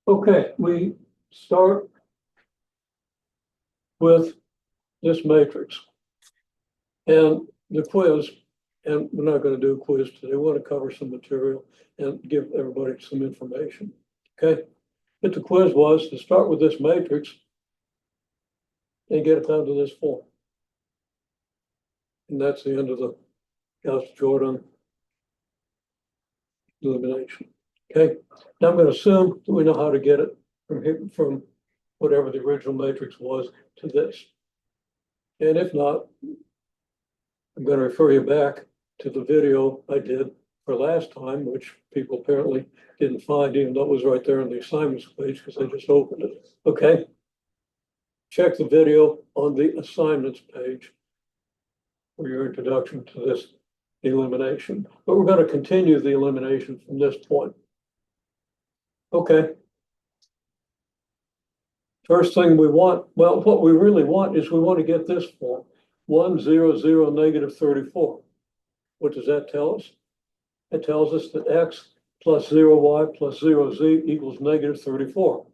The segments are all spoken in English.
Okay, we start with this matrix and the quiz, and we're not going to do a quiz today. We want to cover some material and give everybody some information. Okay, but the quiz was to start with this matrix and get it down to this form. And that's the end of the Gauss-Jordan elimination. Okay, now I'm going to assume that we know how to get it from here, from whatever the original matrix was to this. And if not, I'm going to refer you back to the video I did for last time, which people apparently didn't find, even though it was right there on the assignments page because I just opened it. Okay. Check the video on the assignments page for your introduction to this elimination. But we're going to continue the elimination from this point. Okay. First thing we want, well, what we really want is we want to get this form, 1, 0, 0, negative 34. What does that tell us? It tells us that x plus 0y plus 0z equals negative 34.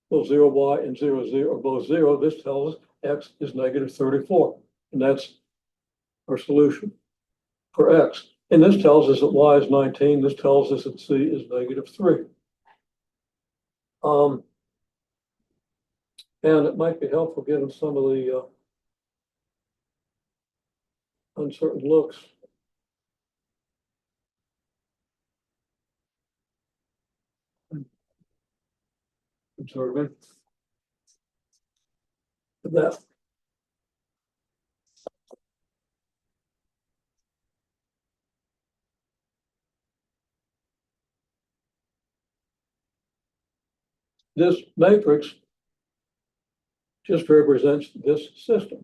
Well, 0y and 0z are both 0. This tells us x is negative 34. And that's our solution for x. And this tells us that y is 19. This tells us that c is negative 3. And it might be helpful given some of the uncertain looks. Observing that. This matrix just represents this system.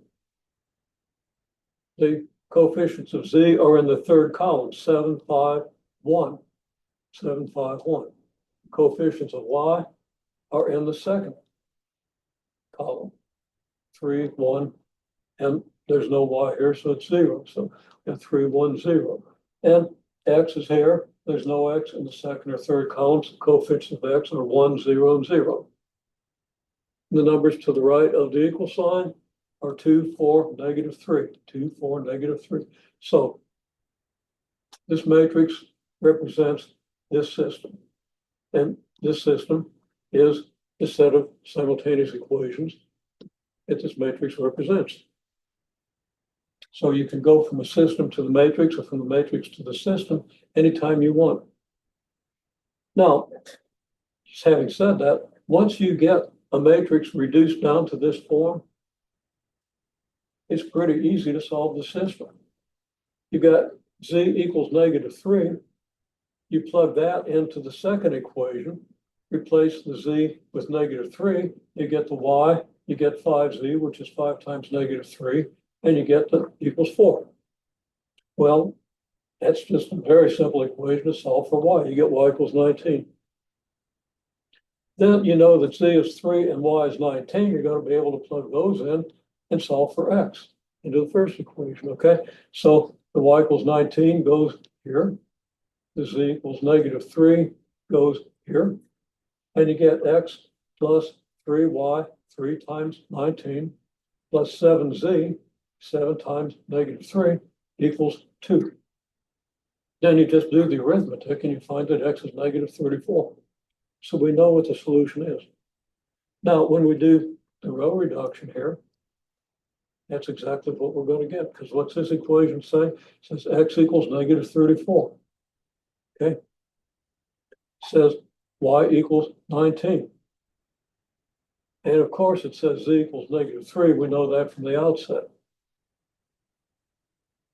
The coefficients of z are in the third column, 7, 5, 1. 7, 5, 1. Coefficients of y are in the second column, 3, 1, and there's no y here, so it's 0. So we have 3, 1, 0. And x is here. There's no x in the second or third columns. The coefficients of x are 1, 0, and 0. The numbers to the right of the equal sign are 2, 4, negative 3. 2, 4, negative 3. So this matrix represents this system. And this system is the set of simultaneous equations that this matrix represents. So you can go from a system to the matrix or from the matrix to the system anytime you want. Now, just having said that, once you get a matrix reduced down to this form, it's pretty easy to solve the system. You got z equals negative 3. You plug that into the second equation, replace the z with negative 3, you get the y, you get 5z, which is 5 times negative 3, and you get the equals 4. Well, that's just a very simple equation to solve for y. You get y equals 19. Then you know that z is 3 and y is 19. You're going to be able to plug those in and solve for x into the first equation, okay? So the y equals 19 goes here. The z equals negative 3 goes here. And you get x plus 3y, 3 times 19, plus 7z, 7 times negative 3, equals 2. Then you just do the arithmetic and you find that x is negative 34. So we know what the solution is. Now, when we do the row reduction here, that's exactly what we're going to get, because what's this equation say? It says x equals negative 34. Okay. It says y equals 19. And of course, it says z equals negative 3. We know that from the outset.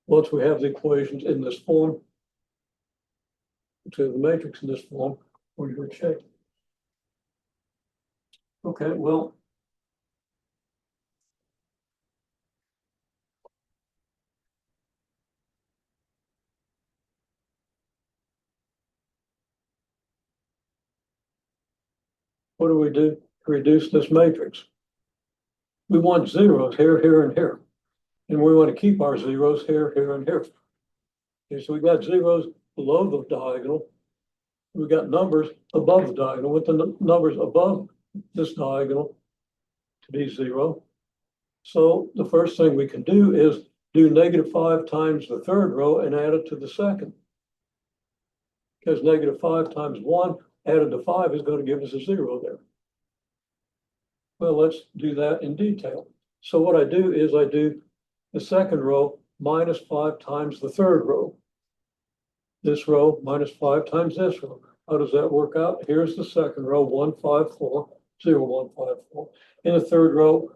Once we have the equations in this form, to the matrix in this form, we're in good shape. Okay, well, what do we do to reduce this matrix? We want zeros here, here, and here. And we want to keep our zeros here, here, and here. Okay, so we got zeros below the diagonal we got numbers above the diagonal, with the numbers above this diagonal to be 0. So the first thing we can do is do -5 times the third row and add it to the second. Because -5 times 1 added to 5 is going to give us a 0 there. Well, let's do that in detail. So what I do is I do the second row -5 times the third row. This row -5 times this row. How does that work out? Here's the second row, 1, 5, 4, 0, 1, 5, 4. In the third row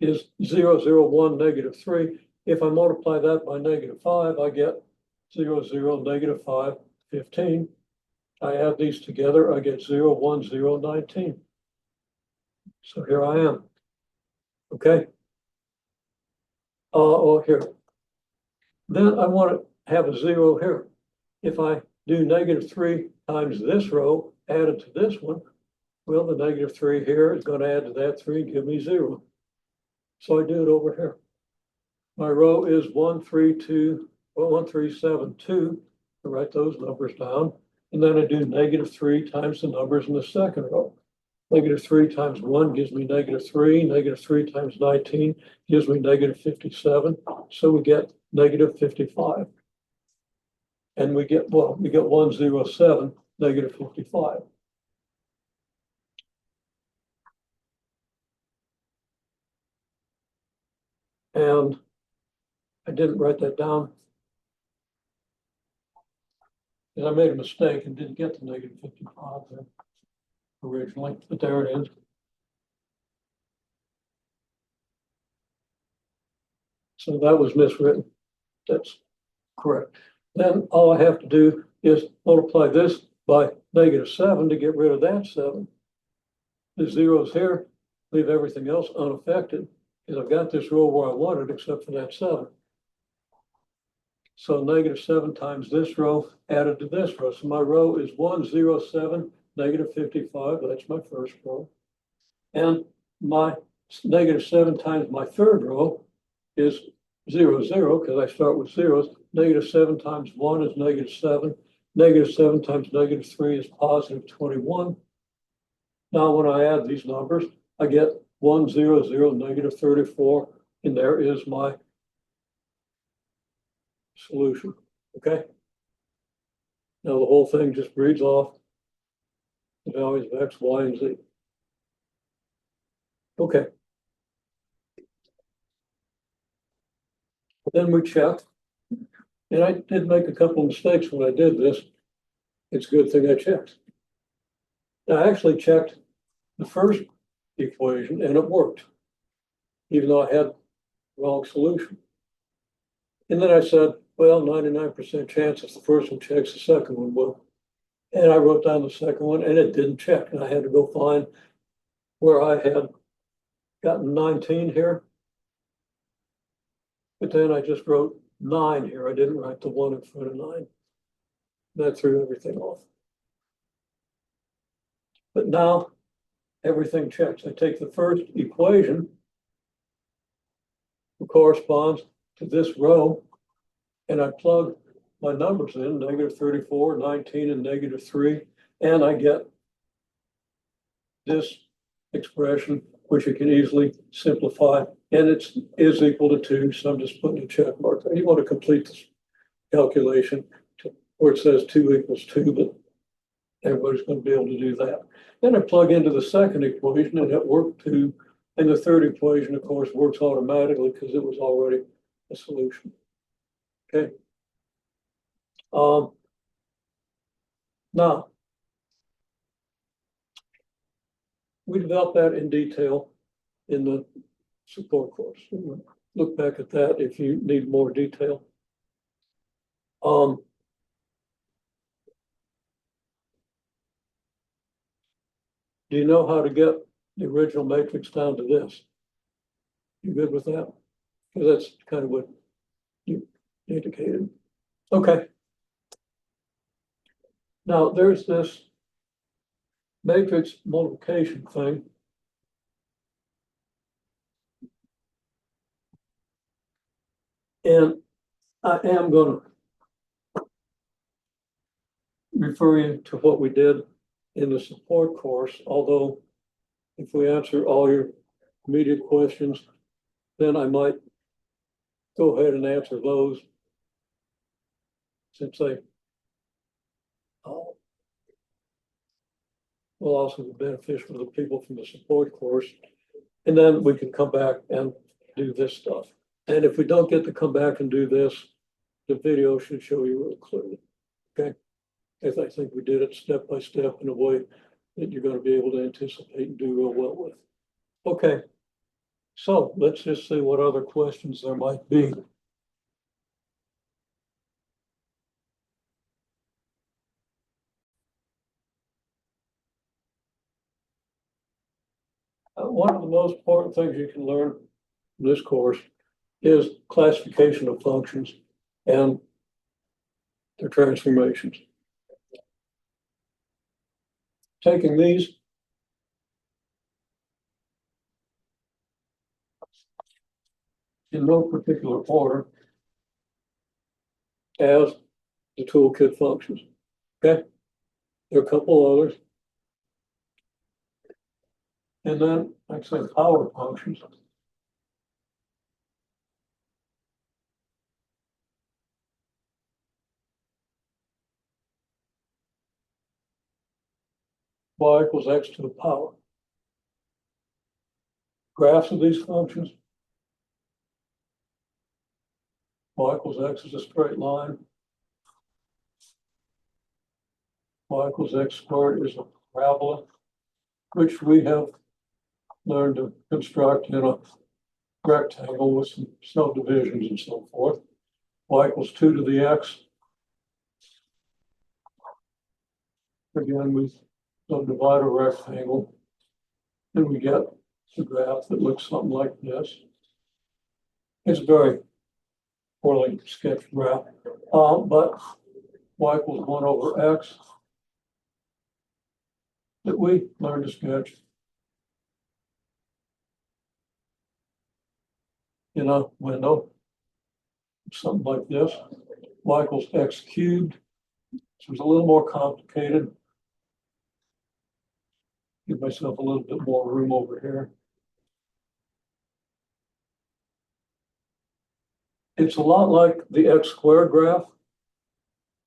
is 0, 0, 1, -3. If I multiply that by -5, I get 0, 0, -5, 15. I add these together, I get 0, 1, 0, 19. So here I am. Okay. Here. Then I want to have a 0 here. If I do -3 times this row added to this one, well, the -3 here is going to add to that 3 and give me 0. So I do it over here. My row is 1, 3, 2, 1, 3, 7, 2. I write those numbers down. And then I do -3 times the numbers in the second row. -3 times 1 gives me -3. -3 times 19 gives me -57. So we get -55. And we get 107, -55. And I didn't write that down. And I made a mistake and didn't get the -55 there originally, but there it is. So that was miswritten. That's correct. Then all I have to do is multiply this by -7 to get rid of that 7. The zeros here leave everything else unaffected because I've got this row where I want it except for that 7. So -7 times this row added to this row. So my row is 107, -55. That's my first row. And my -7 times my third row is 0, 0, because I start with zeros. -7 times 1 is -7. -7 times -3 is +21. Now, when I add these numbers, I get 100, -34, and there is my solution. Okay. Now the whole thing just reads off the values of x, y, and z. Okay. Then we check. And I did make a couple of mistakes when I did this. It's a good thing I checked. I actually checked the first equation and it worked, even though I had the wrong solution. And then I said, well, 99% chance if the first one checks, the second one will. And I wrote down the second one and it didn't check. And I had to go find where I had gotten 19 here. But then I just wrote 9 here. I didn't write the 1 in front of 9. That threw everything off. But now everything checks. I take the first equation, which corresponds to this row, and I plug my numbers in, -34, 19, and -3, and I get this expression, which you can easily simplify, and it is equal to 2, so I'm just putting a check mark there. You want to complete this calculation where it says 2 equals 2, but everybody's going to be able to do that. Then I plug into the second equation, and it worked too. And the third equation, of course, works automatically because it was already a solution. Okay. Now, we developed that in detail in the support course. Look back at that if you need more detail. Do you know how to get the original matrix down to this? You good with that? Because that's kind of what you indicated. Okay. Now there's this matrix multiplication thing. And I am going to refer you to what we did in the support course, although if we answer all your immediate questions, then I might go ahead and answer those since they will also be beneficial to the people from the support course. And then we can come back and do this stuff. And if we don't get to come back and do this, the video should show you really clearly. Okay. As I think we did it step by step in a way that you're going to be able to anticipate and do real well with. Okay. So let's just see what other questions there might be. One of the most important things you can learn in this course is classification of functions and their transformations. Taking these in no particular order as the toolkit functions. Okay, there are a couple others. And then I say power functions. Y equals x to the power. Graphs of these functions. Y equals x is a straight line. Y equals x squared is a parabola, which we have learned to construct in a rectangle with some subdivisions and so forth. Y equals 2 to the x. Again, we subdivide a rectangle and we get a graph that looks something like this. It's a very poorly sketched graph, but y equals 1 over x that we learned to sketch in a window, something like this. Y equals x cubed. So it's a little more complicated. Give myself a little bit more room over here. It's a lot like the x squared graph,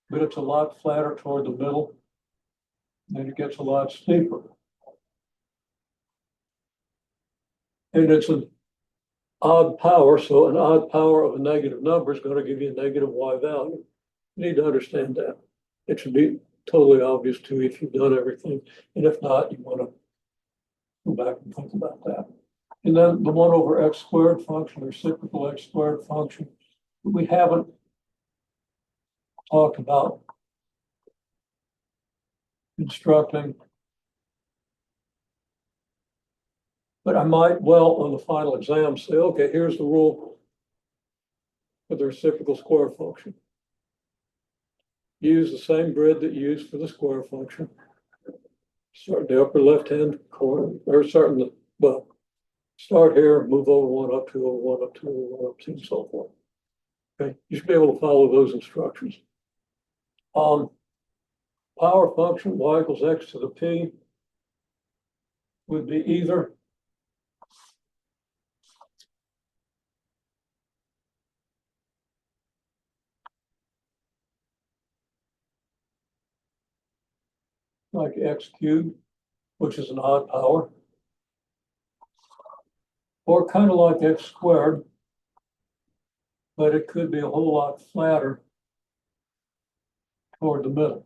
but it's a lot flatter toward the middle, and it gets a lot steeper. And it's an odd power, so an odd power of a negative number is going to give you a negative y value. You need to understand that. It should be totally obvious to you if you've done everything, and if not, you want to go back and think about that. And then the 1 over x squared function, the reciprocal x squared function, we haven't talked about constructing, but I might well on the final exam say, okay, here's the rule for the reciprocal square function. Use the same grid that you use for the square function. Start in the upper left-hand corner, or start in the, well, start here, move over 1, up 2, over 1, up 2, over 1, up 2, and so forth. Okay, you should be able to follow those instructions. Power function, y equals x to the p, would be either like x cubed, which is an odd power, or kind of like x squared, but it could be a whole lot flatter toward the middle.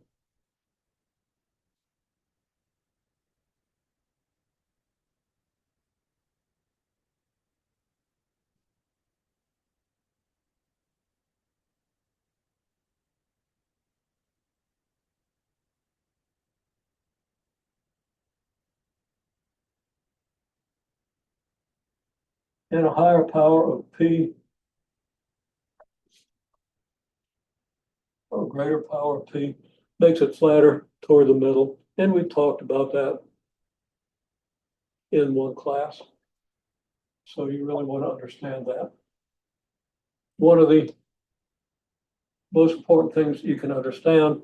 And a higher power of p, or greater power of p, makes it flatter toward the middle. And we talked about that in one class. So you really want to understand that. One of the most important things you can understand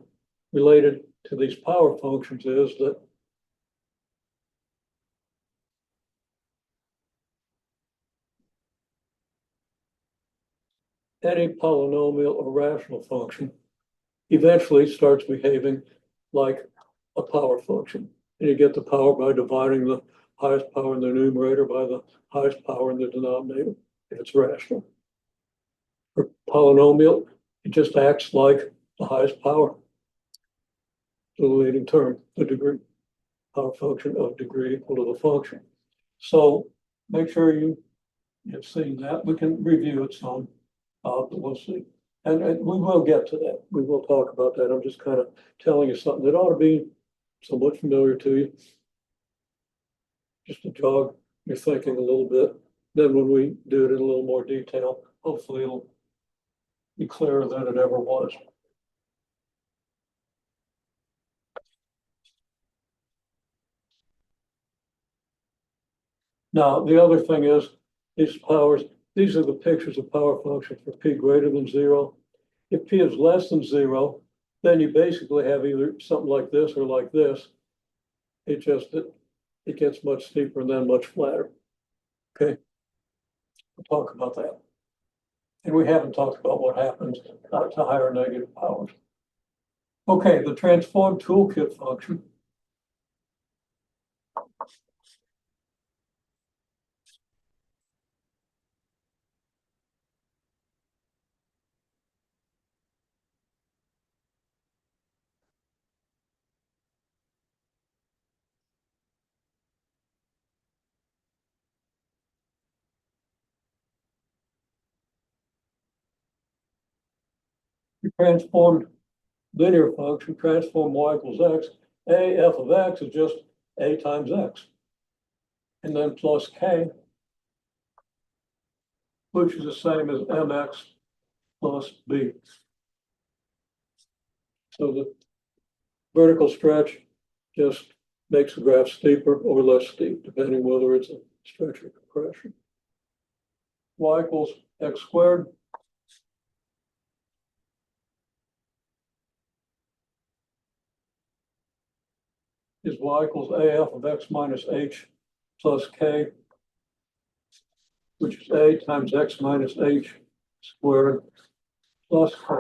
related to these power functions is that any polynomial or rational function eventually starts behaving like a power function. And you get the power by dividing the highest power in the numerator by the highest power in the denominator, if it's rational. For polynomial, it just acts like the highest power, the leading term, the degree, power function of degree equal to the function. So make sure you have seen that. We can review it some, but we'll see. And we will get to that. We will talk about that. I'm just kind of telling you something that ought to be somewhat familiar to you, just to jog your thinking a little bit. Then when we do it in a little more detail, hopefully it'll be clearer than it ever was. Now, the other thing is these powers, these are the pictures of power functions for p greater than 0. If p is less than 0, then you basically have either something like this or like this. It just, it gets much steeper and then much flatter. Okay, we'll talk about that. And we haven't talked about what happens to higher negative powers. Okay, the transform toolkit function. You transform linear function, transform y equals x. A f of x is just a times x. And then plus k, which is the same as mx plus b. So the vertical stretch just makes the graph steeper or less steep, depending whether it's a stretch or compression. Y equals x squared. Is y equals af of x minus h plus k, which is a times x minus h squared plus k.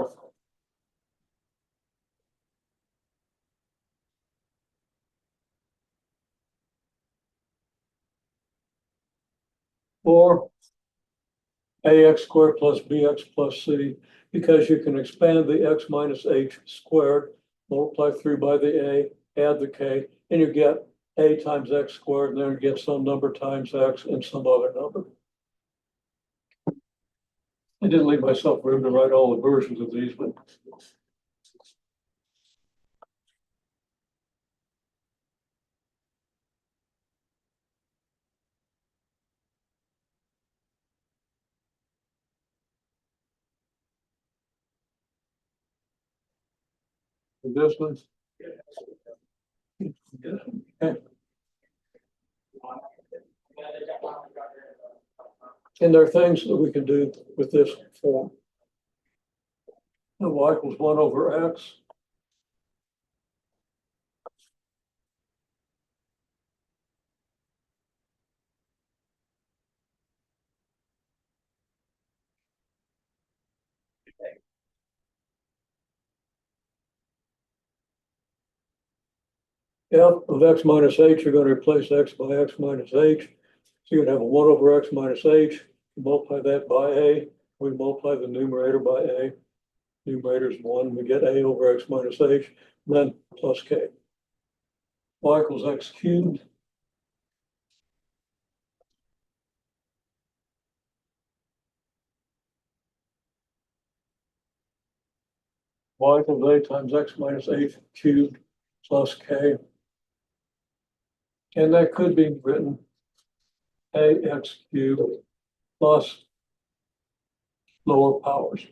Or ax squared plus bx plus c, because you can expand the x minus h squared, multiply through by the a, add the k, and you get a times x squared, and then you get some number times x and some other number. I didn't leave myself room to write all the versions of these, but this one. Okay. And there are things that we can do with this form. Y equals 1 over x. F of x minus h, you're going to replace x by x minus h. So you're going to have a 1 over x minus h. You multiply that by a. We multiply the numerator by a. Numerator is 1. We get a over x minus h, then plus k. Y equals x cubed. Y equals a times x minus h cubed plus k. And that could be written ax cubed plus lower powers.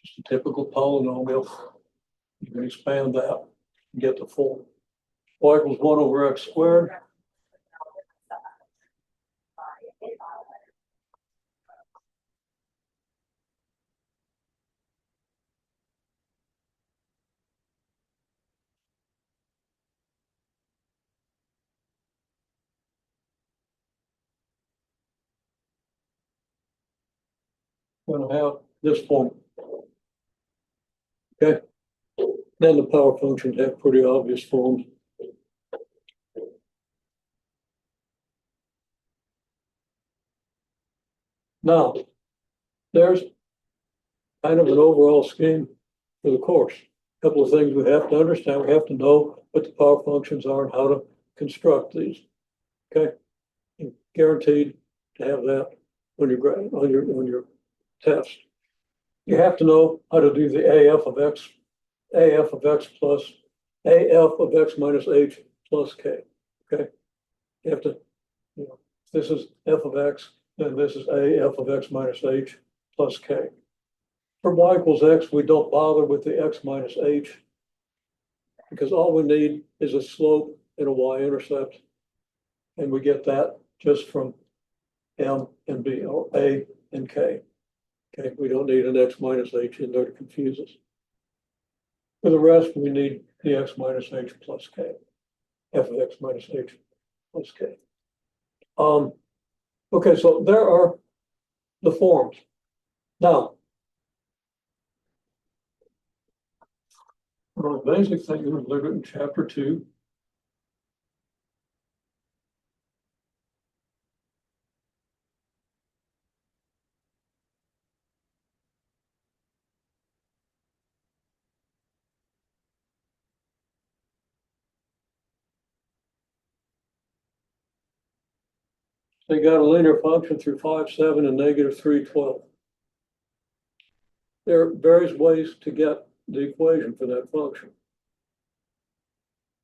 Just a typical polynomial. You can expand that and get the form. Y equals 1 over x squared. going to have this form. Okay. Then the power functions have pretty obvious forms. Now, there's kind of an overall scheme for the course. A couple of things we have to understand. We have to know what the power functions are and how to construct these. Okay, you're guaranteed to have that when you're on your test. You have to know how to do the AF of x plus AF of x minus h plus k. Okay, you have to, you know, if this is f of x, then this is AF of x minus h plus k. For y equals x, we don't bother with the x minus h because all we need is a slope and a y-intercept. And we get that just from m and b, or a and k. Okay, we don't need an x minus h in there to confuse us. For the rest, we need the x minus h plus k, f of x minus h plus k. Okay, so there are the forms. Now, one of the basic things we look at in chapter 2. They got a linear function through 5, 7, and negative 3, 12. There are various ways to get the equation for that function.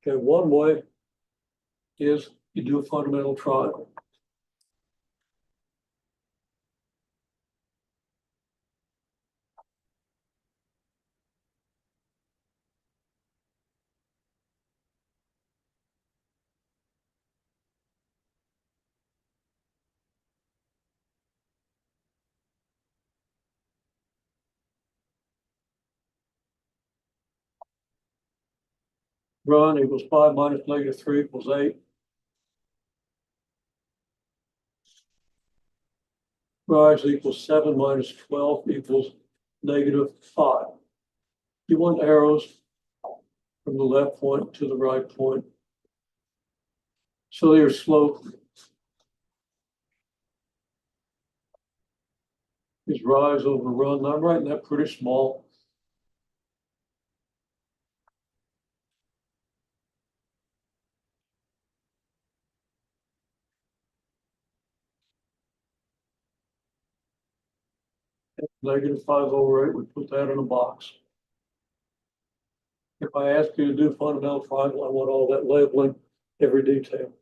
Okay, one way is you do a fundamental triangle. Run equals 5 minus negative 3 equals 8. Rise equals 7 minus 12 equals negative 5. You want arrows from the left point to the right point. So your slope is rise over run. I'm writing that pretty small. Negative 5 over 8, we put that in a box. If I ask you to do fundamental triangle, I want all that labeling, every detail.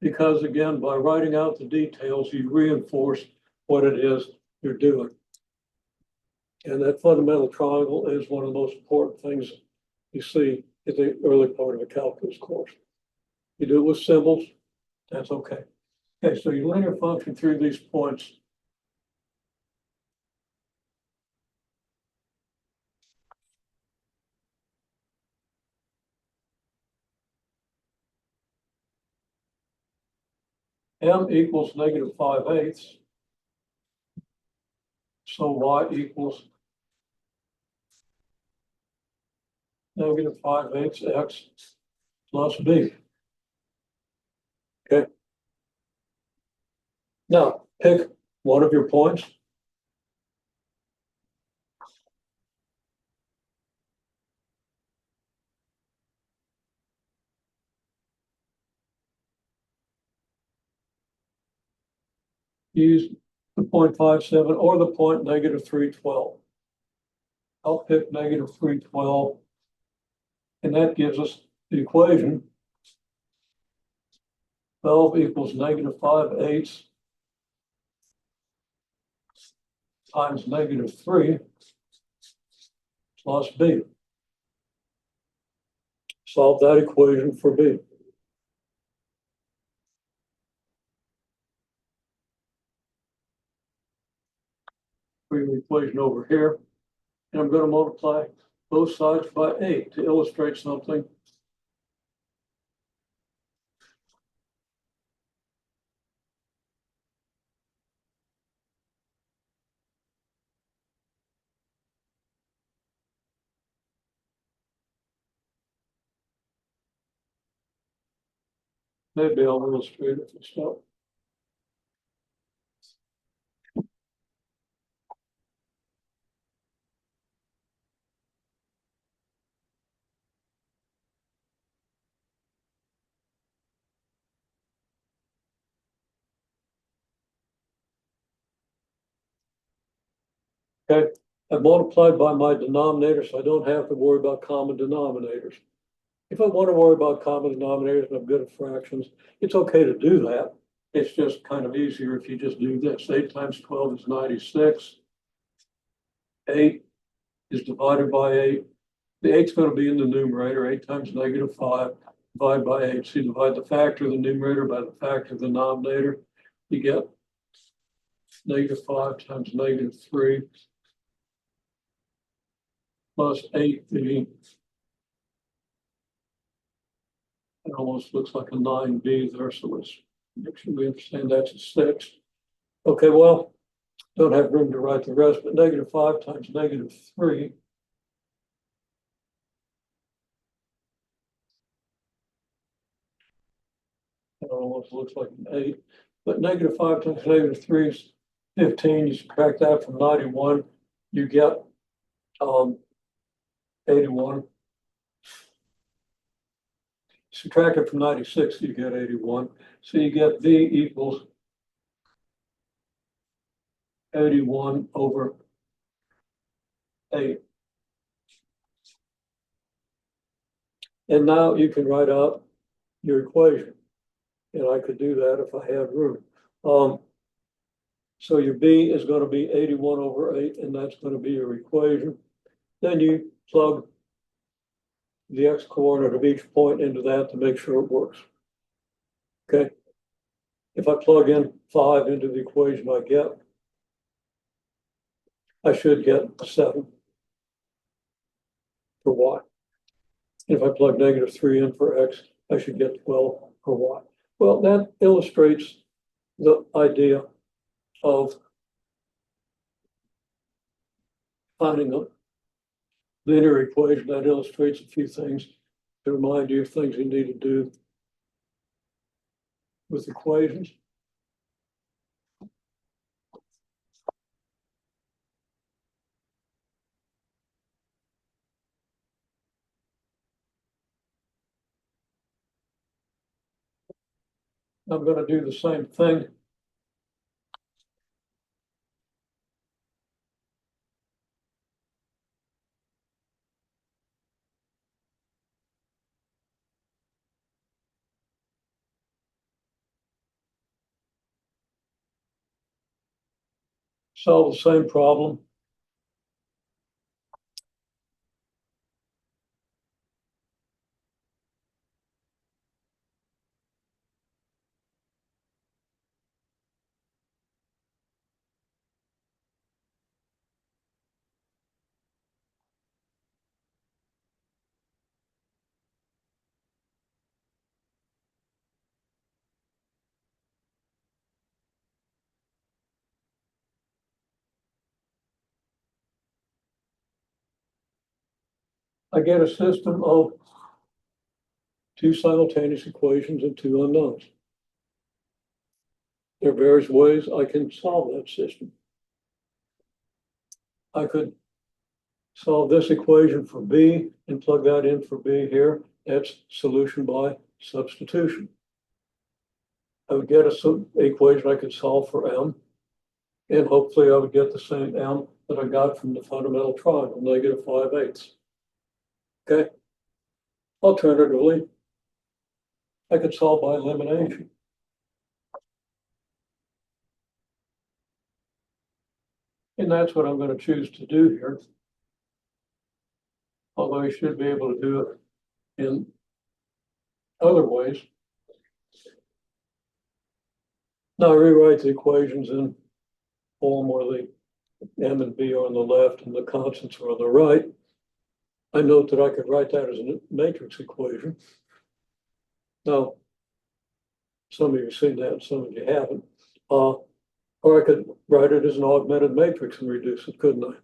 Because again, by writing out the details, you reinforce what it is you're doing. And that fundamental triangle is one of the most important things you see in the early part of a calculus course. You do it with symbols, that's okay. Okay, so you linear function through these points. M equals negative 5/8. So y equals negative 5/8 x plus b. Okay. Now pick one of your points. Use the 0.57 or the point negative 312. I'll pick negative 312, and that gives us the equation 12 equals negative 5/8 times negative 3 plus b. Solve that equation for b. Bring the equation over here, and I'm going to multiply both sides by 8 to illustrate something. Maybe I'll illustrate it and stuff. Okay, I've multiplied by my denominator, so I don't have to worry about common denominators. If I want to worry about common denominators and I'm good at fractions, it's okay to do that. It's just kind of easier if you just do this. 8 times 12 is 96. 8 is divided by 8. The 8's going to be in the numerator. 8 times -5 divided by 8. So you divide the factor of the numerator by the factor of the denominator. You get -5 times -3 plus 8b. It almost looks like a 9b there, so let's make sure we understand that's a 6. Okay, well, don't have room to write the rest, but -5 times -3. It almost looks like an 8, but -5 times -3 is 15. You subtract that from 91, you get 81. Subtract it from 96, you get 81. So you get V equals 81 over 8. And now you can write out your equation. And I could do that if I had room. So your B is going to be 81 over 8, and that's going to be your equation. Then you plug the x coordinate of each point into that to make sure it works. Okay. If I plug in 5 into the equation I should get 7 for y. If I plug -3 in for x, I should get 12 for y. Well, that illustrates the idea of finding a linear equation. That illustrates a few things to remind you of things you need to do with equations. I'm going to do the same thing. Solve the same problem. I get a system of 2 simultaneous equations and 2 unknowns. There are various ways I can solve that system. I could solve this equation for B and plug that in for B here. That's solution by substitution. I would get an equation I could solve for M, and hopefully I would get the same M that I got from the fundamental triangle, -5/8. Okay. Alternatively, I could solve by elimination. And that's what I'm going to choose to do here. Although I should be able to do it in other ways. Now I rewrite the equations in form where the M and B are on the left and the constants are on the right. I note that I could write that as a matrix equation. Now, some of you have seen that, some of you haven't. Or I could write it as an augmented matrix and reduce it, couldn't I?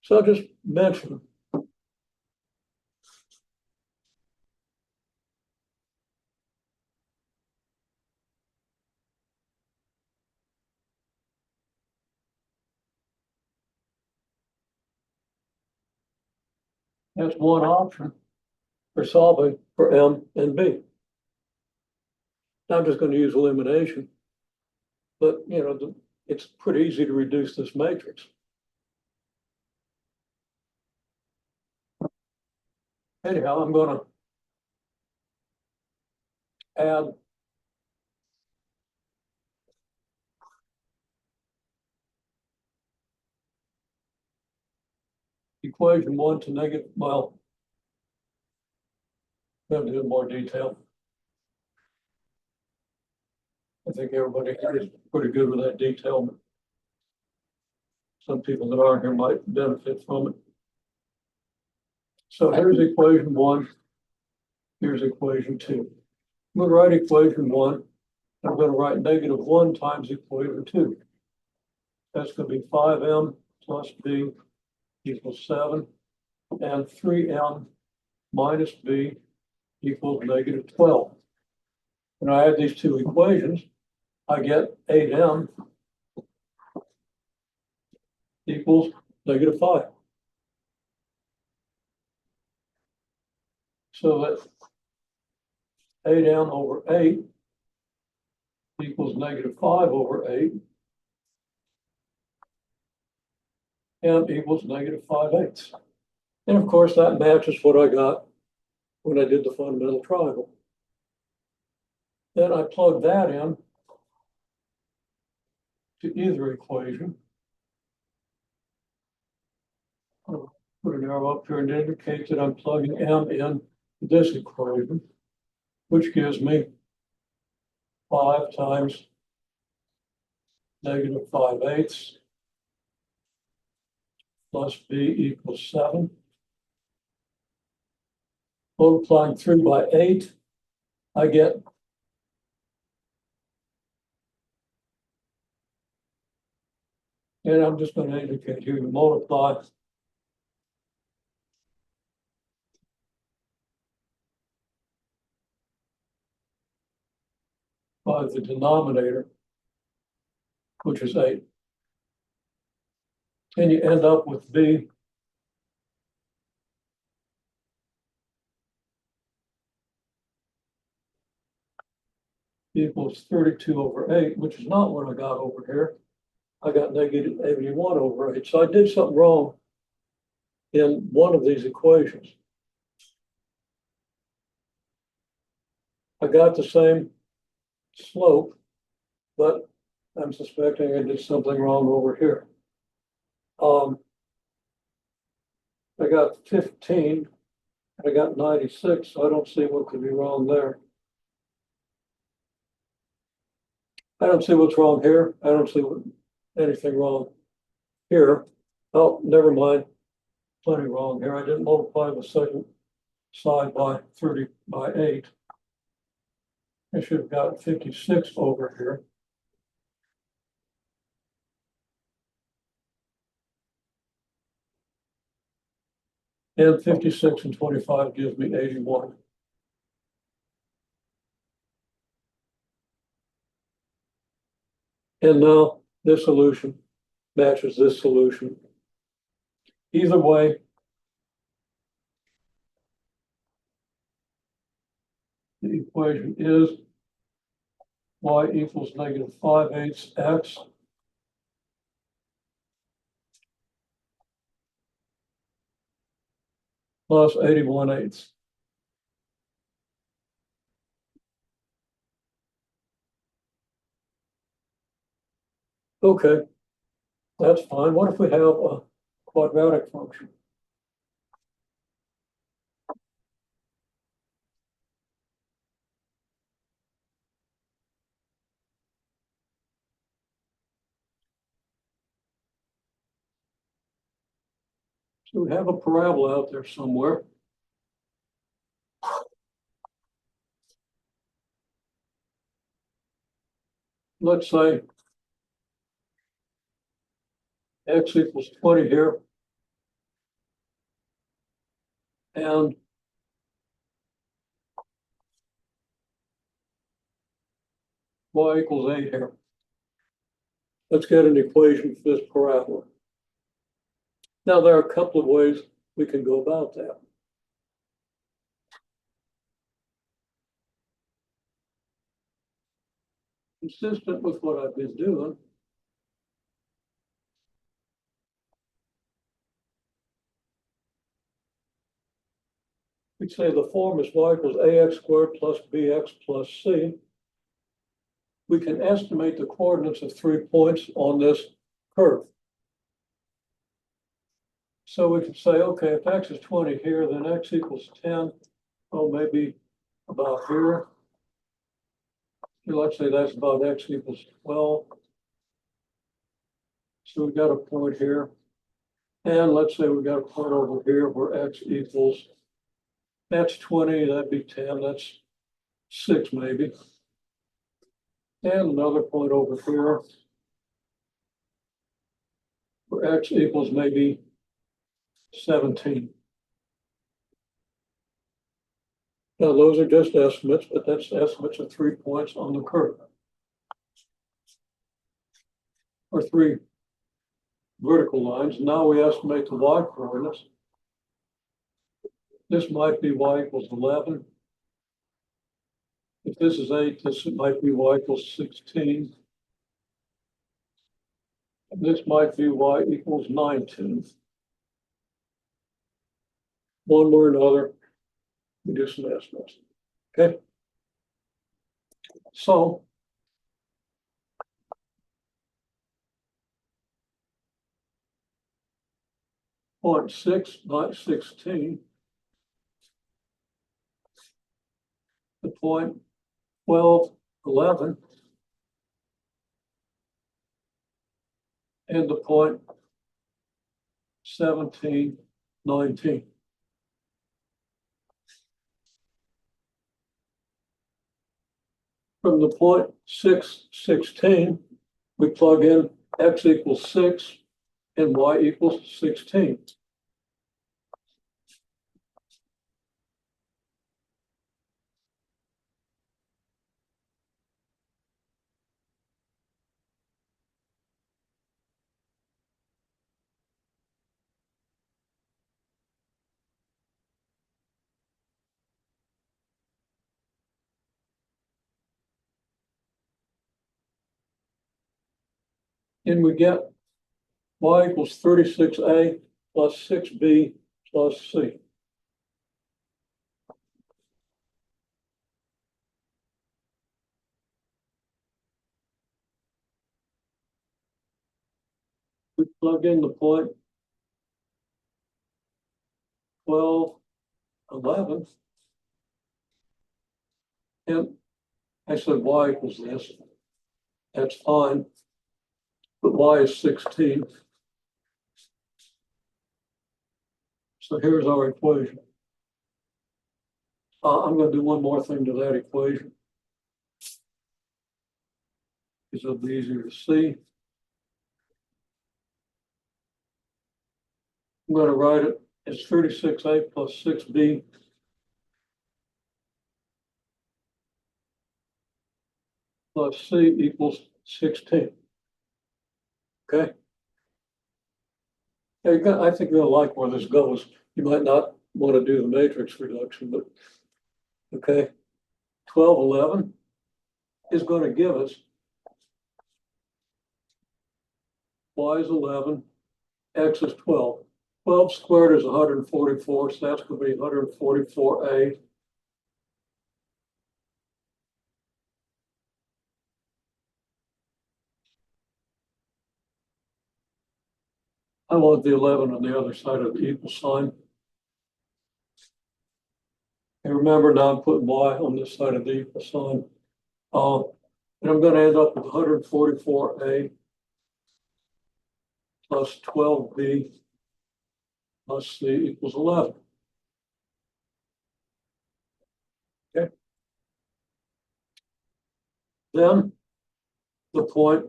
So I'll just mention That's one option for solving for M and B. Now I'm just going to use elimination, but it's pretty easy to reduce this matrix. Anyhow, I'm going to add equation 1 to negative, well, I'm going to do in more detail. I think everybody here is pretty good with that detail. Some people that aren't here might benefit from it. So here's equation 1. Here's equation 2. I'm going to write equation 1. I'm going to write negative 1 times equation 2. That's going to be 5m plus b equals 7. And 3m minus b equals negative 12. When I add these two equations, I get 8m equals negative 5. So that 8m over 8 equals negative 5 over 8. M equals negative 5/8. And of course, that matches what I got when I did the fundamental triangle. Then I plug that in to either equation. I'll put an arrow up here and indicate that I'm plugging M in this equation, which gives me 5 times negative 5/8 plus b equals 7. Multiplying through by 8, I get and I'm just going to indicate here, you multiply by the denominator, which is 8. And you end up with b equals 32 over 8, which is not what I got over here. I got negative 81 over 8. So I did something wrong in one of these equations. I got the same slope, but I'm suspecting I did something wrong over here. I got 15, I got 96, so I don't see what could be wrong there. I don't see what's wrong here. I don't see anything wrong here. Oh, never mind. Plenty wrong here. I didn't multiply the second side by 30 by 8. I should have got 56 over here. And 56 and 25 gives me 81. And now this solution matches this solution. Either way, the equation is y equals negative 5/8 x plus 81/8. Okay, that's fine. What if we have a quadratic function? So we have a parabola out there somewhere. Let's say x equals 20 here. And y equals 8 here. Let's get an equation for this parabola. Now, there are a couple of ways we can go about that. Consistent with what I've been doing, we'd say the form is y equals ax squared plus bx plus c. We can estimate the coordinates of 3 points on this curve. So we can say, okay, if x is 20 here, then x equals 10. Oh, maybe about here. Let's say that's about x equals 12. So we got a point here. And let's say we got a point over here where x equals, that's 20, that'd be 10, that's 6 maybe. And another point over here where x equals maybe 17. Now those are just estimates, but that's estimates of 3 points on the curve. Or 3 vertical lines. Now we estimate the y coordinates. This might be y equals 11. If this is 8, this might be y equals 16. And this might be y equals 19. One way or another, we do some estimates. Okay. So point 6 by 16, the point 12, 11, and the point 17, 19. From the point 6, 16, we plug in x equals 6 and y equals 16. And we get y equals 36a plus 6b plus c. We plug in the point 12, 11, and I said y equals this. That's fine, but y is 16. So here's our equation. I'm going to do one more thing to that equation because it'll be easier to see. I'm going to write it as 36a plus 6b plus c equals 16. Okay? I think you're going to like where this goes. You might not want to do the matrix reduction, but okay. 12, 11 is going to give us y is 11, x is 12. 12 squared is 144, so that's going to be 144a. I want the 11 on the other side of the equal sign. And remember, now I'm putting y on this side of the equal sign. And I'm going to end up with 144a plus 12b plus c equals 11. Okay. Then the point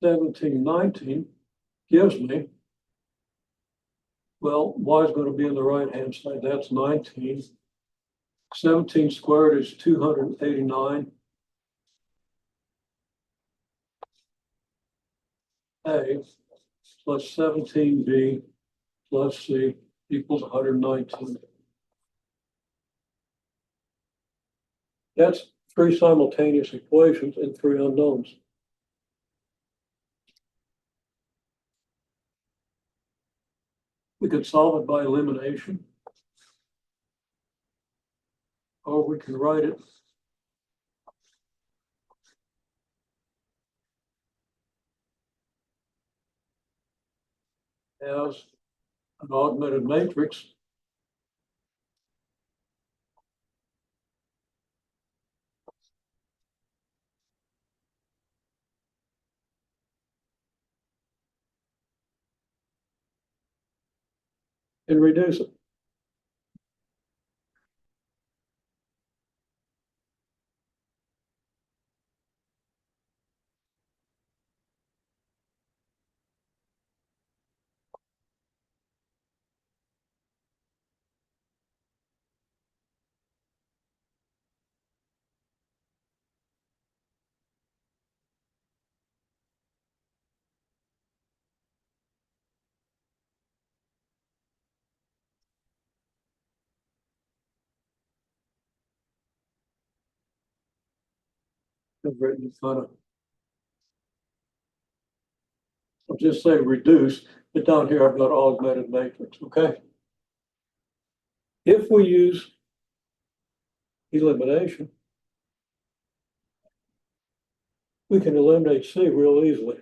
17, 19 gives me, well, y is going to be on the right-hand side. That's 19. 17 squared is 289. A. plus 17b plus c equals 119. That's three simultaneous equations and three unknowns. We could solve it by elimination, or we can write it as an augmented matrix and reduce it. I've written in front of. I'll just say reduce, but down here I've got augmented matrix, okay? If we use elimination, we can eliminate C real easily.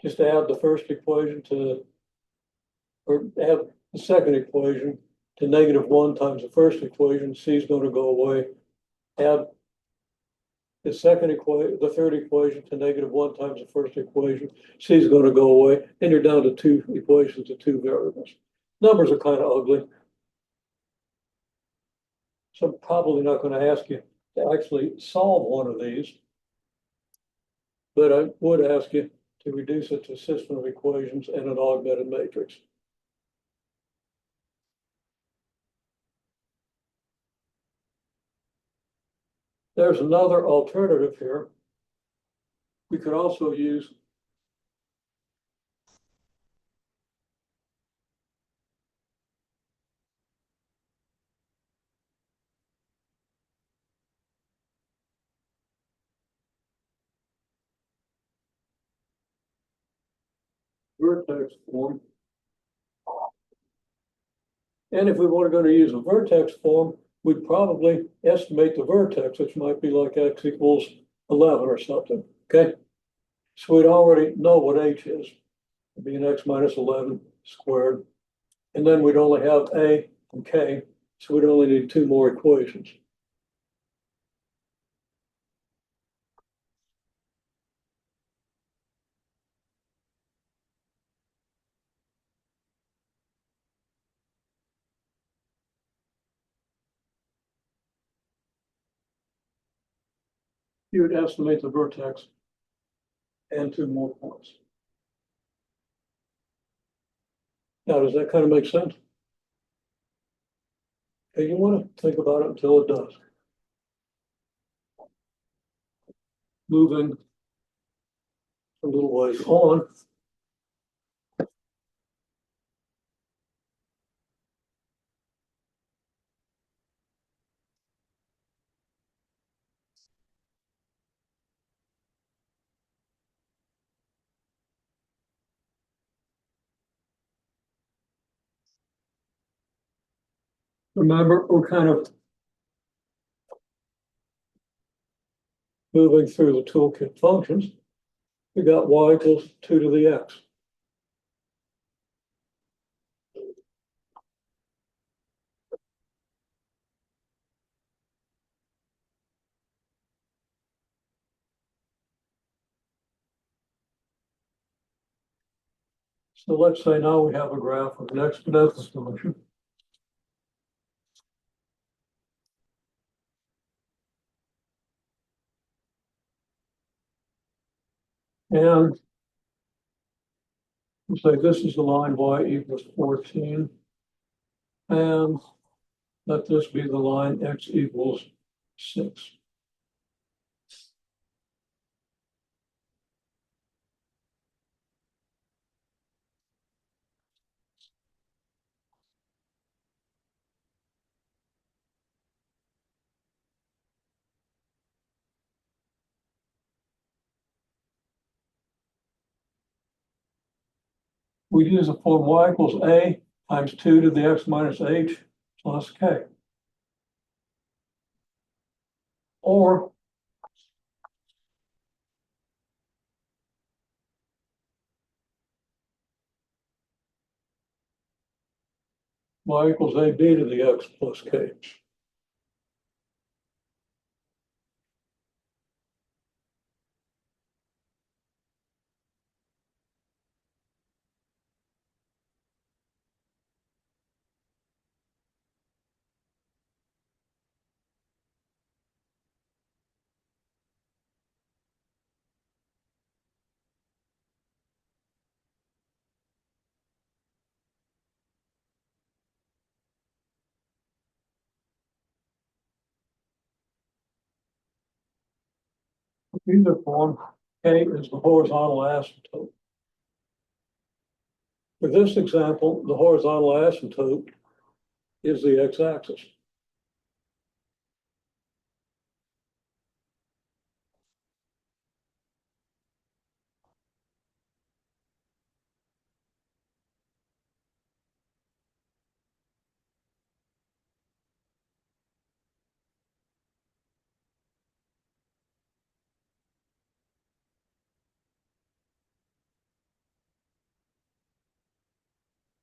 Just add the first equation to, or add the second equation to -1 times the first equation, C is going to go away. Add the second equation, the third equation to -1 times the first equation, C is going to go away, and you're down to two equations of two variables. Numbers are kind of ugly. So I'm probably not going to ask you to actually solve one of these, but I would ask you to reduce it to a system of equations and an augmented matrix. There's another alternative here. We could also use vertex form. And if we were going to use a vertex form, we'd probably estimate the vertex, which might be like x equals 11 or something, okay? So we'd already know what h is. It'd be an x minus 11 squared. And then we'd only have a and k, so we'd only need two more equations. You would estimate the vertex and two more points. Now, does that kind of make sense? Okay, you want to think about it until it does. Moving a little ways on. Remember, we're kind of moving through the toolkit functions. We got y equals 2 to the x. So let's say now we have a graph of an exponential function. And we'll say this is the line y equals 14. And let this be the line x equals 6. we use the form y equals a times 2 to the x minus h plus k. Or y equals ab to the x plus k. Either form, k is the horizontal asymptote. For this example, the horizontal asymptote is the x-axis.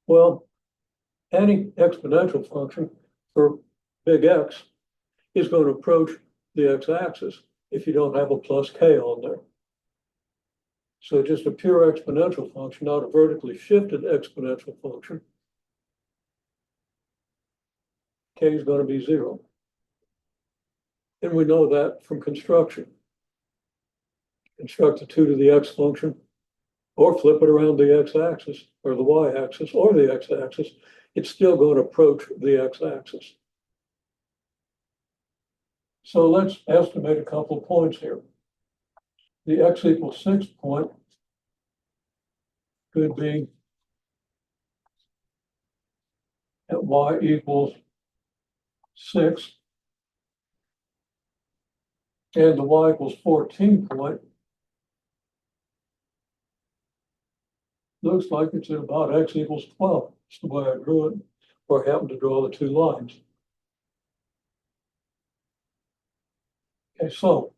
Well, any exponential function for big X is going to approach the x-axis if you don't have a plus k on there. So just a pure exponential function, not a vertically shifted exponential function, k is going to be 0. And we know that from construction. Construct the 2 to the x function, or flip it around the x-axis, or the y-axis, or the x-axis, it's still going to approach the x-axis. So let's estimate a couple of points here. The x equals 6 point could be at y equals 6, and the y equals 14 point looks like it's at about x equals 12. That's the way I drew it, or I happened to draw the two lines. Okay, so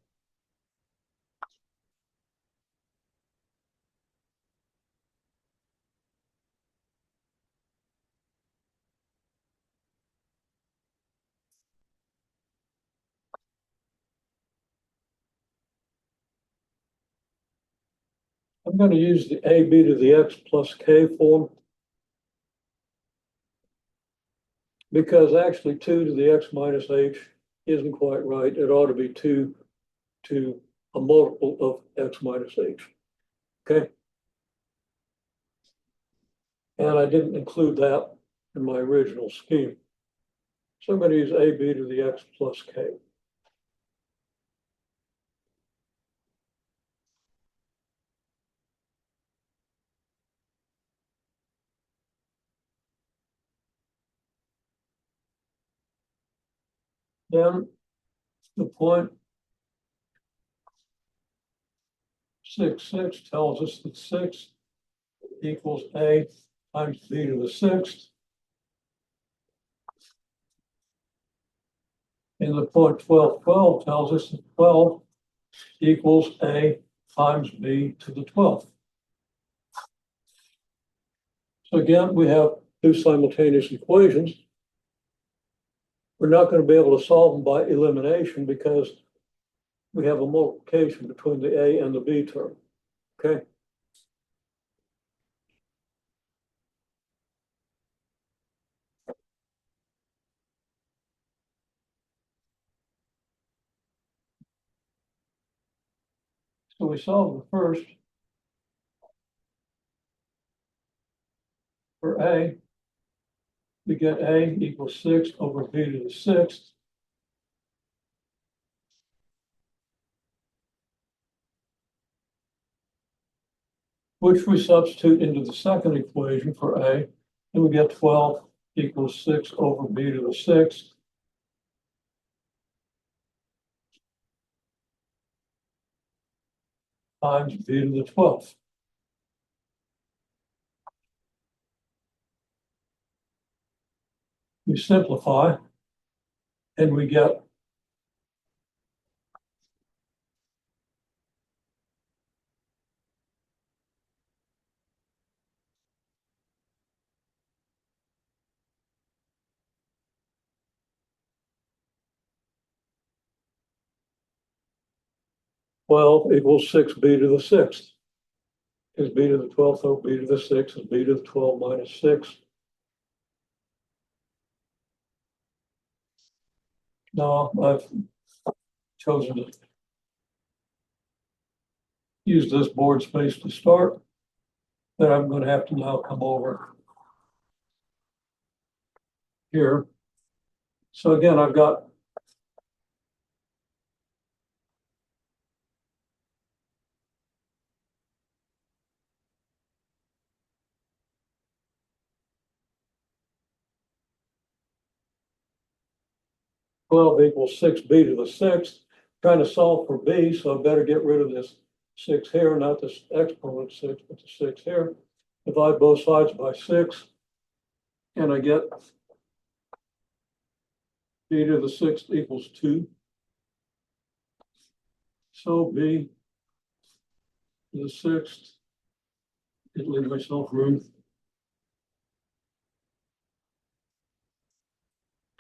I'm going to use the ab to the x plus k form because actually 2 to the x minus h isn't quite right. It ought to be 2 to a multiple of x minus h. Okay. And I didn't include that in my original scheme. So I'm going to use ab to the x plus k. Then the point 6 tells us that 6 equals a times b to the 6th. And the point 12 tells us that 12 equals a times b to the 12th. So again, we have two simultaneous equations. We're not going to be able to solve them by elimination because we have a multiplication between the a and the b term. Okay. So we solve the first for a. We get a equals 6 over b to the 6th. Which we substitute into the second equation for a, and we get 12 equals 6 over b to the 6th. Times b to the 12th. we simplify and we get twelve equals six b to the sixth. Is b to the 12th over b to the 6th is b to the 12 minus 6. Now I've chosen to use this board space to start, but I'm going to have to now come over here. So again, I've got twelve equals six b to the 6th. Trying to solve for b, so I better get rid of this 6 here, not this exponent 6, but the 6 here. Divide both sides by 6, and I get b to the 6th equals 2. So b to the 6th, it leaves myself room.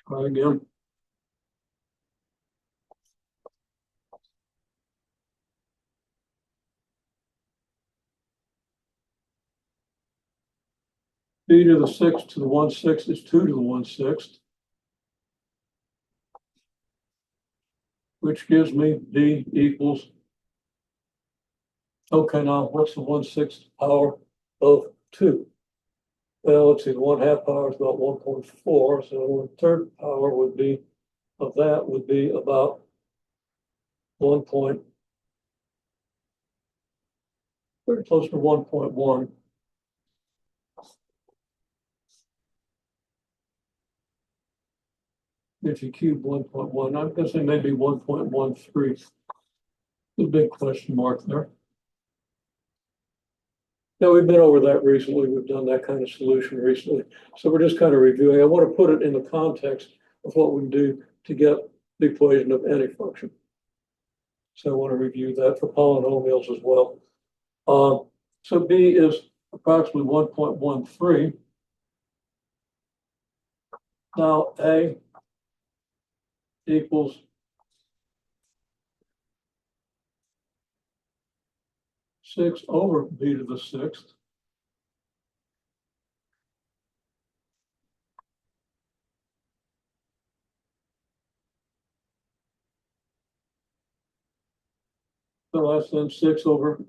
Try again. B to the 6th to the 1/6 is 2 to the 1/6, which gives me B equals, okay, now what's the 1/6 power of 2? Well, let's see, the 1/2 power is about 1.4, so 1/3 power would be, of that would be about 1 point, very close to 1.1. If you cube 1.1, I'm guessing maybe 1.13. The big question mark there. Now, we've been over that recently. We've done that kind of solution recently. So we're just kind of reviewing. I want to put it in the context of what we can do to get the equation of any function. So I want to review that for polynomials as well. So B is approximately 1.13. Now A equals 6 over B to the 6th. So less than 6 over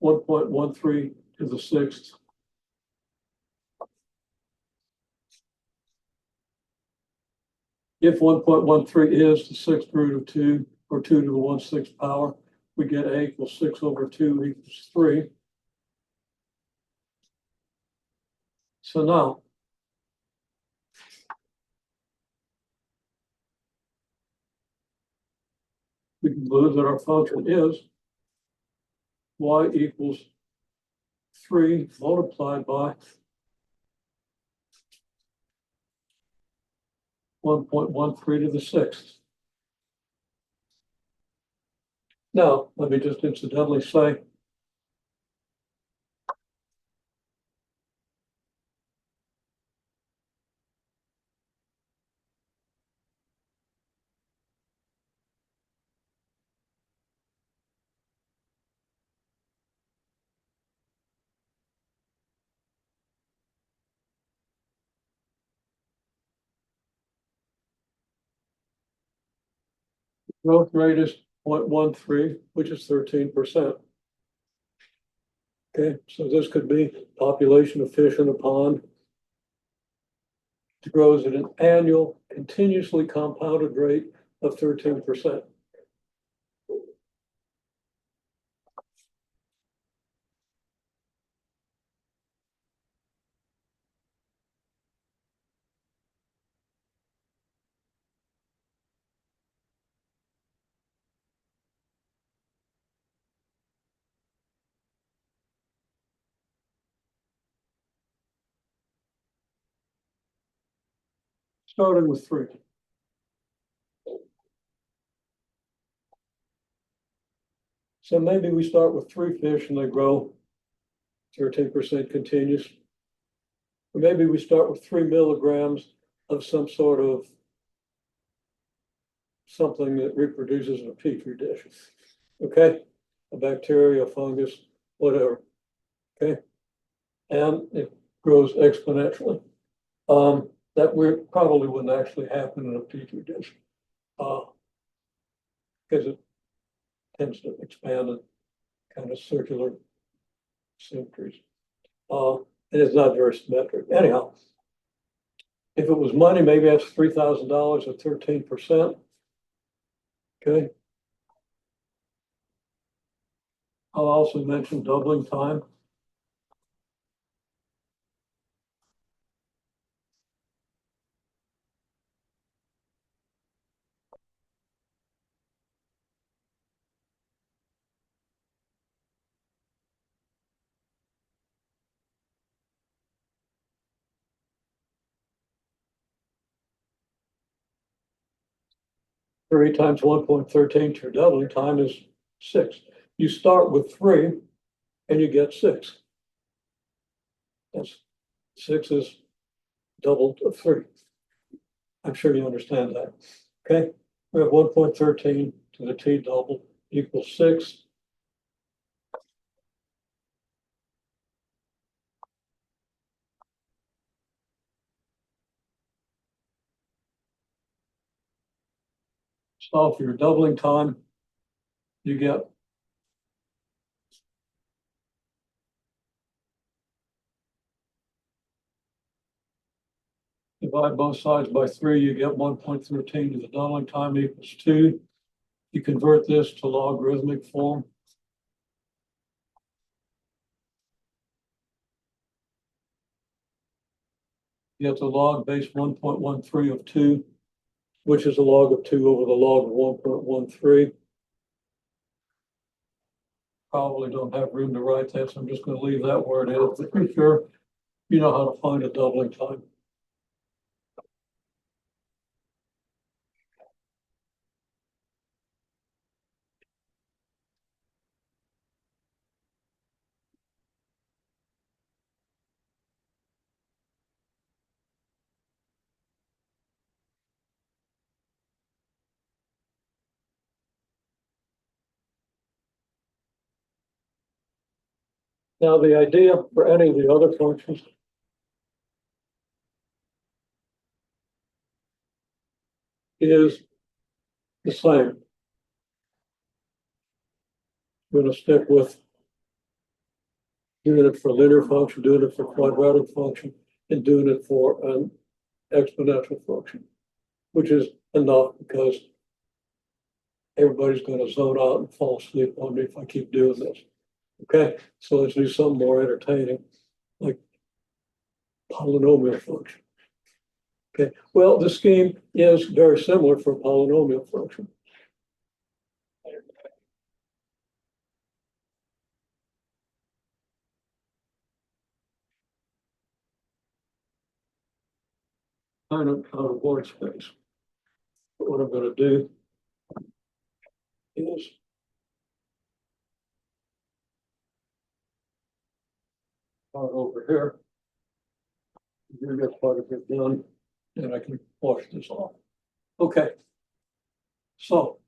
1.13 to the 6th. If 1.13 is the 6th root of 2, or 2 to the 1/6 power, we get A equals 6 over 2 equals 3. So now, we conclude that our function is y equals 3 multiplied by 1.13 to the 6th. Now, let me just incidentally say, growth rate is 0.13, which is 13%. Okay, so this could be population of fish in a pond. It grows at an annual, continuously compounded rate of 13%. started with 3. So maybe we start with 3 fish and they grow 13% continuous. Or maybe we start with 3 milligrams of some sort of something that reproduces in a petri dish. Okay, a bacteria, a fungus, whatever. Okay, and it grows exponentially. That probably wouldn't actually happen in a petri dish because it tends to expand in kind of circular symmetries. And it's not very symmetric. Anyhow, if it was money, maybe that's $3,000 at 13%. Okay. I'll also mention doubling time. Three times 1.13 to your doubling time is 6. You start with 3 and you get 6. That's 6 is double of 3. I'm sure you understand that. Okay, we have 1.13 to the t double equals 6. Solve for your doubling time. You get divide both sides by 3, you get 1.13 to the doubling time equals 2. You convert this to logarithmic form. You get the log base 1.13 of 2, which is a log of 2 over the log of 1.13. Probably don't have room to write that, so I'm just going to leave that where it is. But pretty sure you know how to find a doubling time. Now, the idea for any of the other functions is the same. We're going to stick with doing it for linear function, doing it for quadratic function, and doing it for an exponential function, which is enough because everybody's going to zone out and fall asleep on me if I keep doing this. Okay, so let's do something more entertaining, like polynomial function. Okay, well, the scheme is very similar for a polynomial function. Kind of out of void space. But what I'm going to do is start over here. You get part of it done, and I can wash this off. Okay, so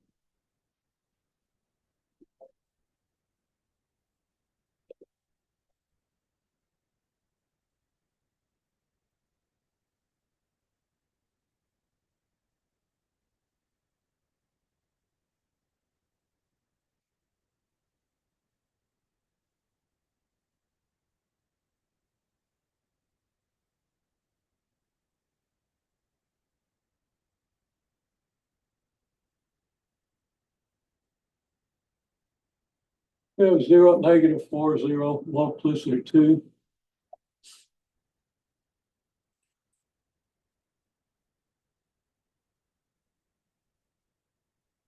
we have 0, -4, 0, multiplicity 2.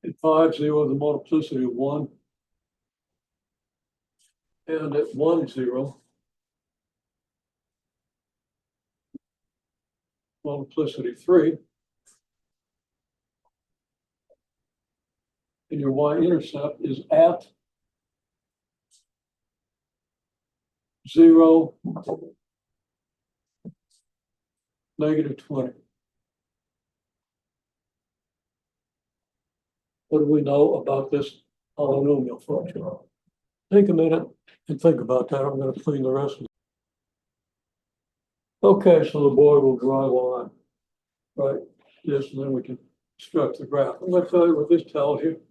At 5, 0, the multiplicity of 1. And at 1, 0, multiplicity 3. and your y-intercept is at 0, -20. What do we know about this polynomial function? Take a minute and think about that. I'm going to clean the rest of it. Okay, so the board will draw a line, right? Yes, and then we can construct the graph. I'm going to tell you what this tells you.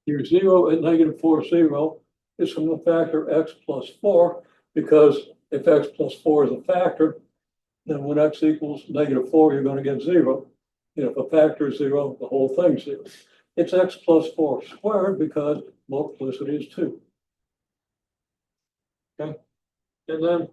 Your 0 at -4, 0 is from the factor x plus 4, because if x plus 4 is a factor, then when x equals -4, you're going to get 0. And if a factor is 0, the whole thing's 0. It's x plus 4 squared because multiplicity is 2. Okay, and then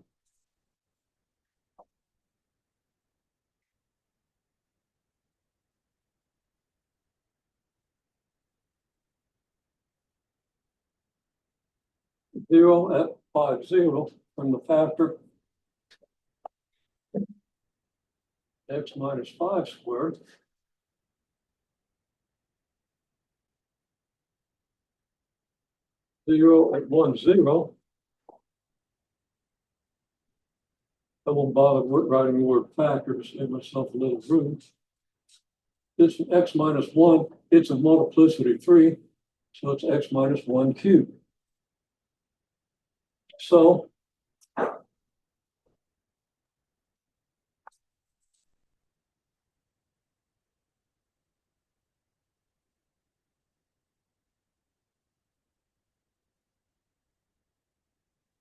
zero at 5, 0 from the factor x minus 5 squared. Zero at 1, 0. I won't bother writing the word factor to save myself a little room. It's x minus 1. It's a multiplicity 3. So it's x minus 1 cubed. So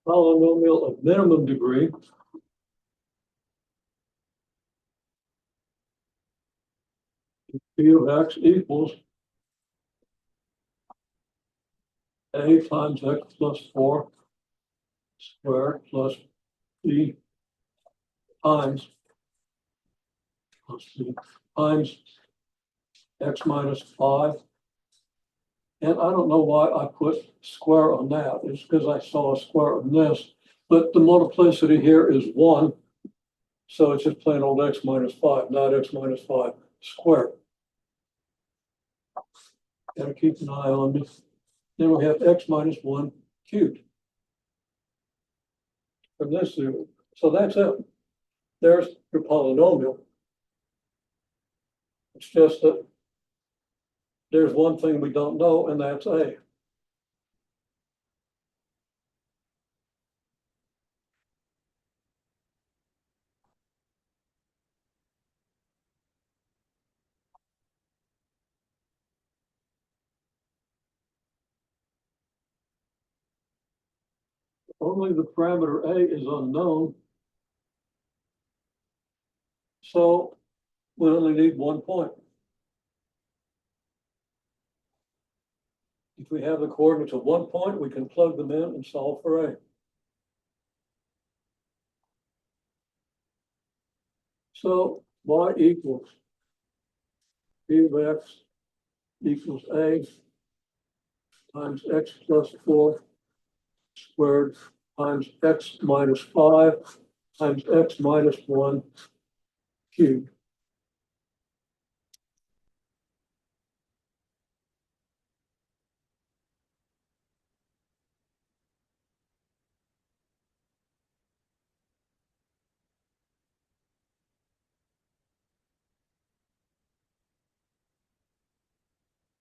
polynomial of minimum degree p of x equals a times x plus 4 squared plus b times times x minus 5. And I don't know why I put square on that. It's because I saw a square on this. But the multiplicity here is 1. So it's just plain old x minus 5, not x minus 5 squared. Gotta keep an eye on this. Then we have x minus 1 cubed from this zero. So that's it. There's your polynomial. It's just that there's one thing we don't know, and that's a. Only the parameter a is unknown. So we only need 1 point. If we have the coordinates of 1 point, we can plug them in and solve for a. So y equals p of x equals a times x plus 4 squared times x minus 5 times x minus 1 cubed.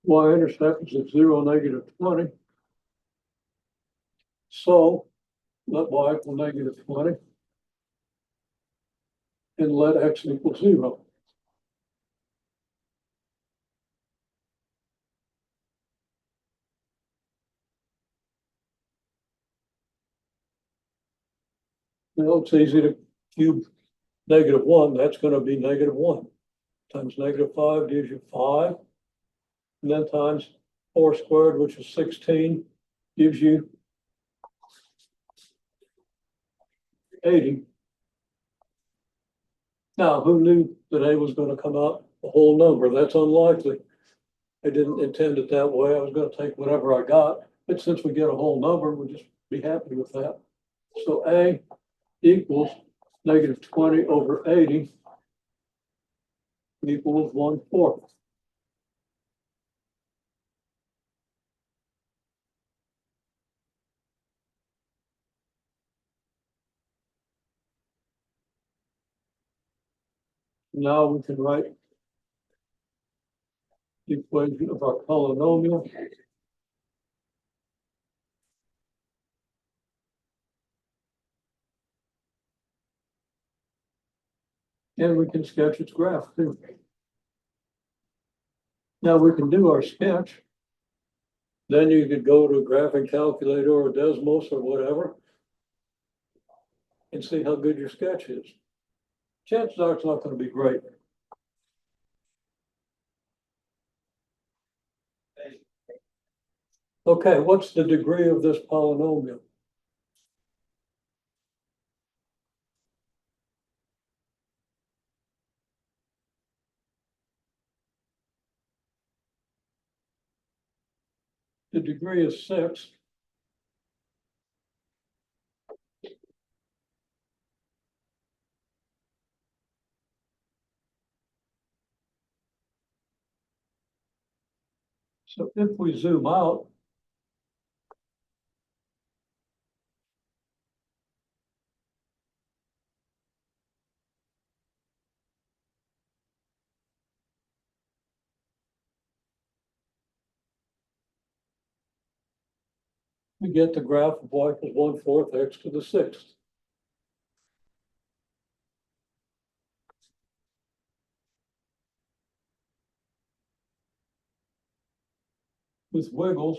Y-intercept is at 0, -20. So let y equal -20 and let x equal 0. Now it's easy to cube -1. That's going to be -1 times -5 gives you 5. And then times 4 squared, which is 16, gives you 80. Now, who knew that A was going to come out a whole number? That's unlikely. I didn't intend it that way. I was going to take whatever I got, but since we get a whole number, we'll just be happy with that. So A equals negative 20 over 80 equals 1/4. Now we can write the equation of our polynomial. And we can sketch its graph too. Now we can do our sketch. Then you could go to a graphing calculator or Desmos or whatever and see how good your sketch is. Chances are it's not going to be great. Okay, what's the degree of this polynomial? The degree is 6. So if we zoom out, we get the graph of y equals 1/4 x to the 6th. With wiggles,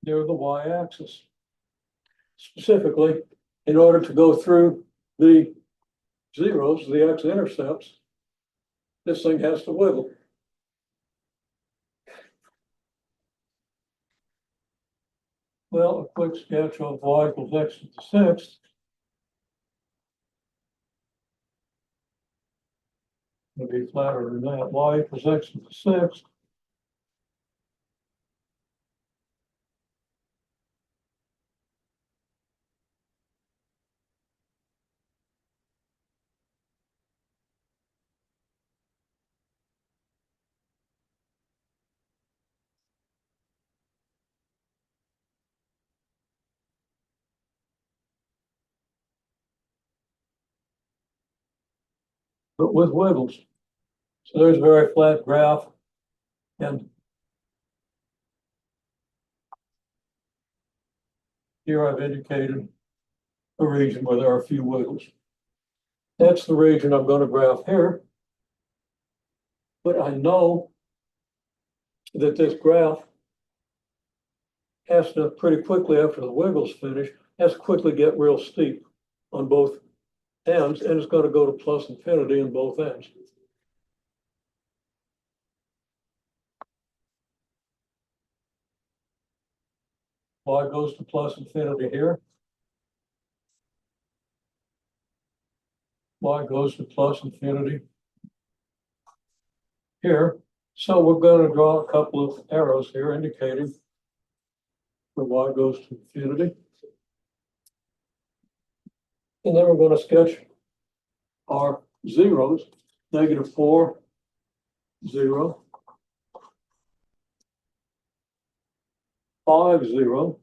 near the y-axis. Specifically, in order to go through the zeros, the x-intercepts, this thing has to wiggle. Well, a quick sketch of y equals x to the 6th. It'll be flatter than that. Y equals x to the 6th. But with wiggles. So there's a very flat graph. And here I've indicated a region where there are a few wiggles. That's the region I'm going to graph here. But I know that this graph has to pretty quickly after the wiggles finish, has to quickly get real steep on both ends, and it's going to go to plus infinity on both ends. Y goes to plus infinity here. Y goes to plus infinity here. So we're going to draw a couple of arrows here indicating where y goes to infinity. And then we're going to sketch our zeros, -4, 0, 5, 0,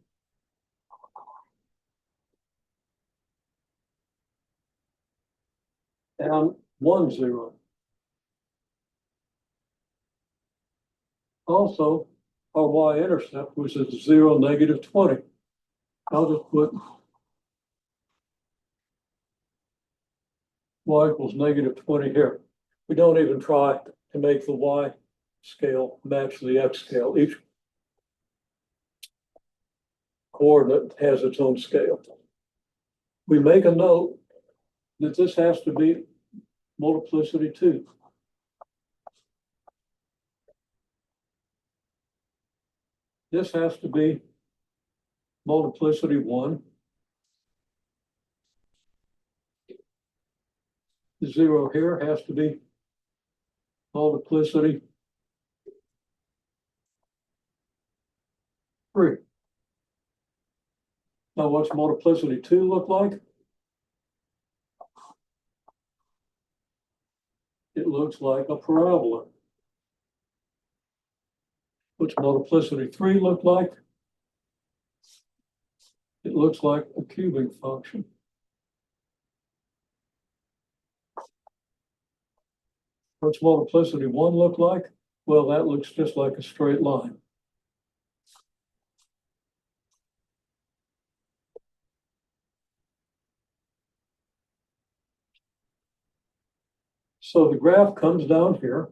and 1, 0. Also, our y-intercept, which is 0, -20. I'll just put y equals -20 here. We don't even try to make the y scale match the x scale. Each coordinate has its own scale. We make a note that this has to be multiplicity 2. This has to be multiplicity 1. The 0 here has to be multiplicity 3. Now, what's multiplicity 2 look like? It looks like a parabola. What's multiplicity 3 look like? It looks like a cubic function. What's multiplicity 1 look like? Well, that looks just like a straight line. So the graph comes down here.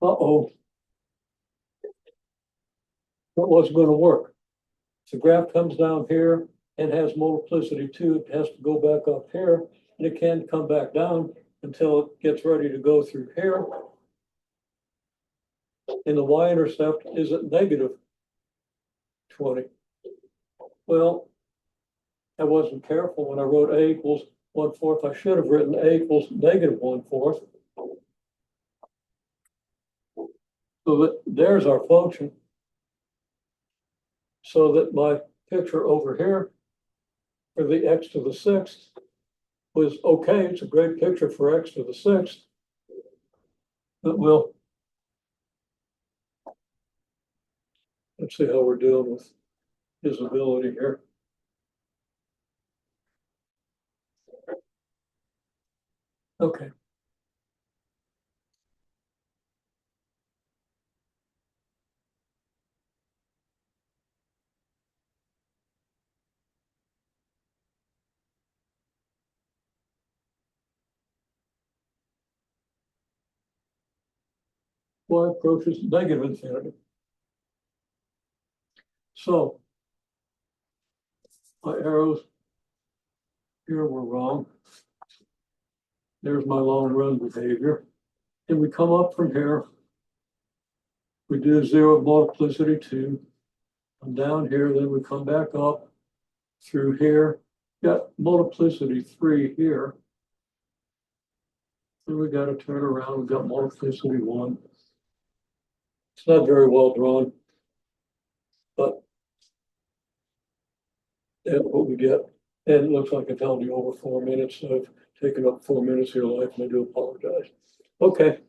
Uh-oh. That wasn't going to work. The graph comes down here and has multiplicity 2. It has to go back up here, and it can't come back down until it gets ready to go through here. And the y-intercept is at negative 20. Well, I wasn't careful when I wrote a equals 1/4. I should have written a equals negative 1/4. So that there's our function. So that my picture over here for the x to the 6th was okay. It's a great picture for x to the 6th. But let's see how we're doing with visibility here. Okay. Y approaches negative infinity. So my arrows here were wrong. There's my long run behavior. And we come up from here. We do 0 multiplicity 2. Come down here, then we come back up through here. Got multiplicity 3 here. Then we got to turn around. We've got multiplicity 1. It's not very well drawn, but that's what we get. And it looks like I've held you over 4 minutes. So I've taken up 4 minutes of your life, and I do apologize. Okay.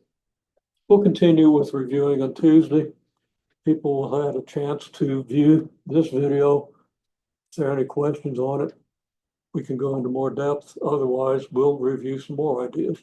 We'll continue with reviewing on Tuesday. People will have a chance to view this video. If there are any questions on it, we can go into more depth. Otherwise, we'll review some more ideas.